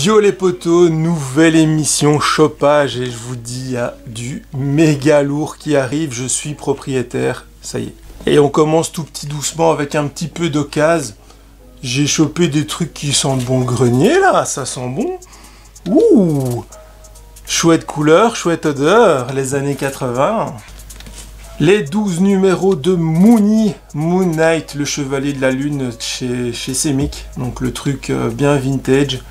Yo les potos, nouvelle émission chopage et je vous dis, il y a du méga lourd qui arrive, je suis propriétaire, ça y est. Et on commence tout petit doucement avec un petit peu d'occasion. J'ai chopé des trucs qui sentent bon le grenier là, ça sent bon. Ouh, chouette couleur, chouette odeur, les années 80. Les 12 numéros de Moon Knight, le chevalier de la lune chez Semic, donc le truc bien vintage.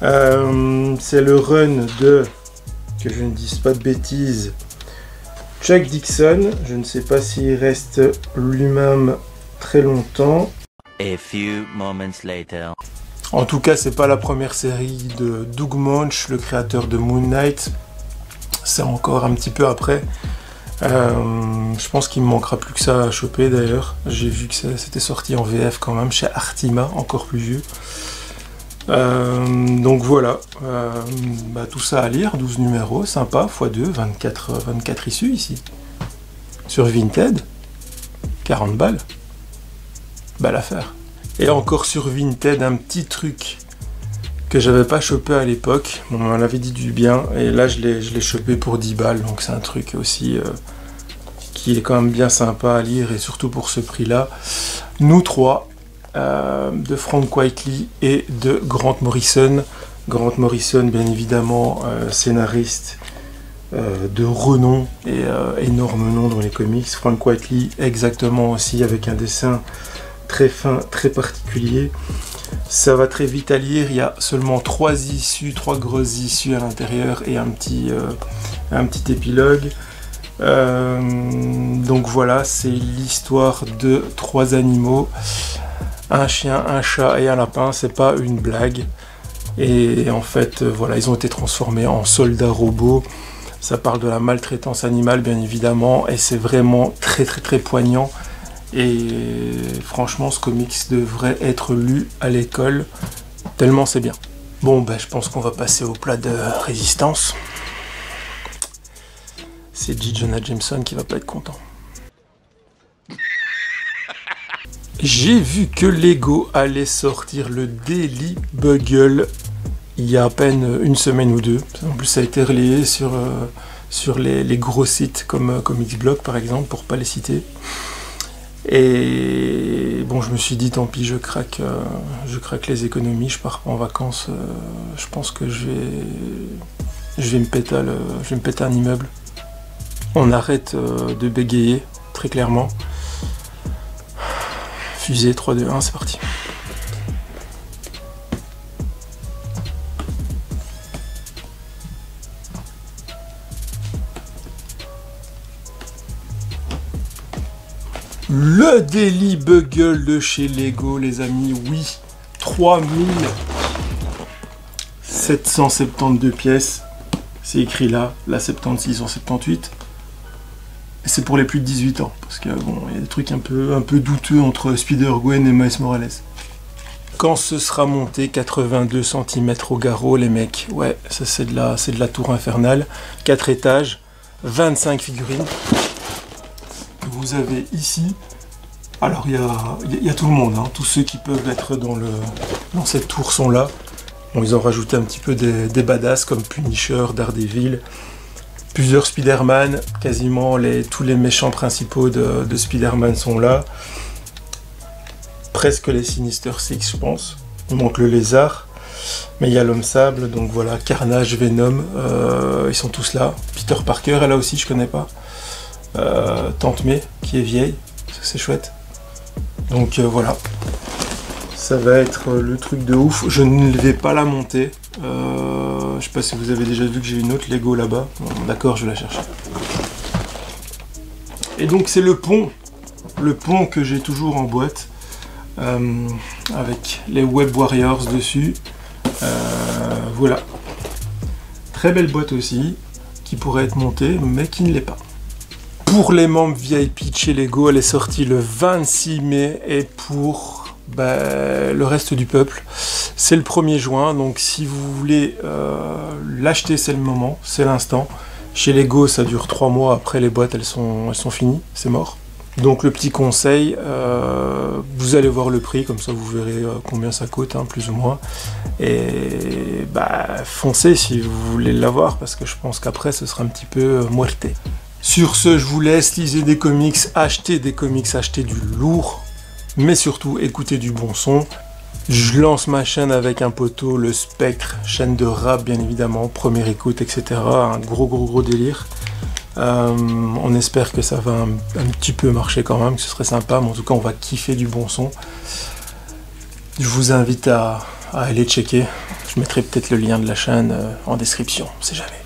C'est le run de, que je ne dise pas de bêtises, Chuck Dixon. Je ne sais pas s'il reste lui-même très longtemps. A few moments later. En tout cas, c'est pas la première série de Doug Moench, le créateur de Moon Knight. C'est encore un petit peu après. Je pense qu'il me manquera plus que ça à choper d'ailleurs. J'ai vu que c'était sorti en VF quand même chez Artima, encore plus vieux. Donc voilà, tout ça à lire, 12 numéros, sympa, x2, 24 issues ici. Sur Vinted, 40 balles. Belle affaire. Et encore sur Vinted, un petit truc que j'avais pas chopé à l'époque. On m'en avait dit du bien, et là je l'ai chopé pour 10 balles, donc c'est un truc aussi qui est quand même bien sympa à lire, et surtout pour ce prix-là. Nous trois, de Frank Quitely et de Grant Morrison. Grant Morrison, bien évidemment, scénariste de renom et énorme nom dans les comics. Frank Quitely, exactement aussi, avec un dessin très fin, très particulier. Ça va très vite à lire, il y a seulement 3 grosses issues à l'intérieur et un petit épilogue. Donc voilà, c'est l'histoire de 3 animaux. Un chien, un chat et un lapin, c'est pas une blague. Et en fait, voilà, ils ont été transformés en soldats robots. Ça parle de la maltraitance animale, bien évidemment, et c'est vraiment très poignant. Et franchement, ce comics devrait être lu à l'école, tellement c'est bien. Bon, je pense qu'on va passer au plat de résistance. C'est J. Jonah Jameson qui va pas être content. J'ai vu que Lego allait sortir le Daily Bugle il y a à peine une semaine ou deux. En plus, ça a été relayé sur les gros sites comme Xblog par exemple, pour pas les citer. Et bon, je me suis dit, tant pis, je craque les économies, je pars en vacances. Je pense que je vais me péter un immeuble. On arrête de bégayer, très clairement. Fusée 3, 2, 1, c'est parti. Le Daily Bugle de chez Lego, les amis, oui. 3772 pièces. C'est écrit là, la 76 en 78. Et c'est pour les plus de 18 ans, parce que bon, il y a des trucs un peu douteux entre Spider-Gwen et Miles Morales. Quand ce sera monté, 82 cm au garrot, les mecs, ouais, ça c'est de la tour infernale. 4 étages, 25 figurines. Vous avez ici, alors il y a tout le monde, hein, tous ceux qui peuvent être dans cette tour sont là. Bon, ils ont rajouté un petit peu des badass comme Punisher, Daredevil. Plusieurs Spider-Man, quasiment tous les méchants principaux de Spider-Man sont là. Presque les Sinister Six, je pense. Il manque le lézard, mais il y a l'homme sable, donc voilà, Carnage, Venom, ils sont tous là. Peter Parker est là aussi, je connais pas. Tante May, qui est vieille, c'est chouette. Donc voilà. Ça va être le truc de ouf. Je ne vais pas la monter. Je sais pas si vous avez déjà vu que j'ai une autre Lego là-bas. Bon, d'accord, je vais la chercher. Et donc c'est le pont que j'ai toujours en boîte, avec les Web Warriors dessus. Voilà. Très belle boîte aussi, qui pourrait être montée, mais qui ne l'est pas. Pour les membres VIP de chez Lego, elle est sortie le 26 mai, et pour le reste du peuple, c'est le 1er juin, donc si vous voulez l'acheter, c'est le moment, c'est l'instant. Chez Lego, ça dure 3 mois, après les boîtes, elles sont finies, c'est mort. Donc le petit conseil, vous allez voir le prix, comme ça vous verrez combien ça coûte, hein, plus ou moins. Et foncez si vous voulez l'avoir, parce que je pense qu'après ce sera un petit peu muerte. Sur ce, je vous laisse, lisez des comics, achetez du lourd, mais surtout écoutez du bon son. Je lance ma chaîne avec un poteau, le Spectre, chaîne de rap bien évidemment, première écoute, etc. Un gros délire. On espère que ça va un petit peu marcher quand même, que ce serait sympa, mais en tout cas on va kiffer du bon son. Je vous invite à aller checker. Je mettrai peut-être le lien de la chaîne en description, on sait jamais.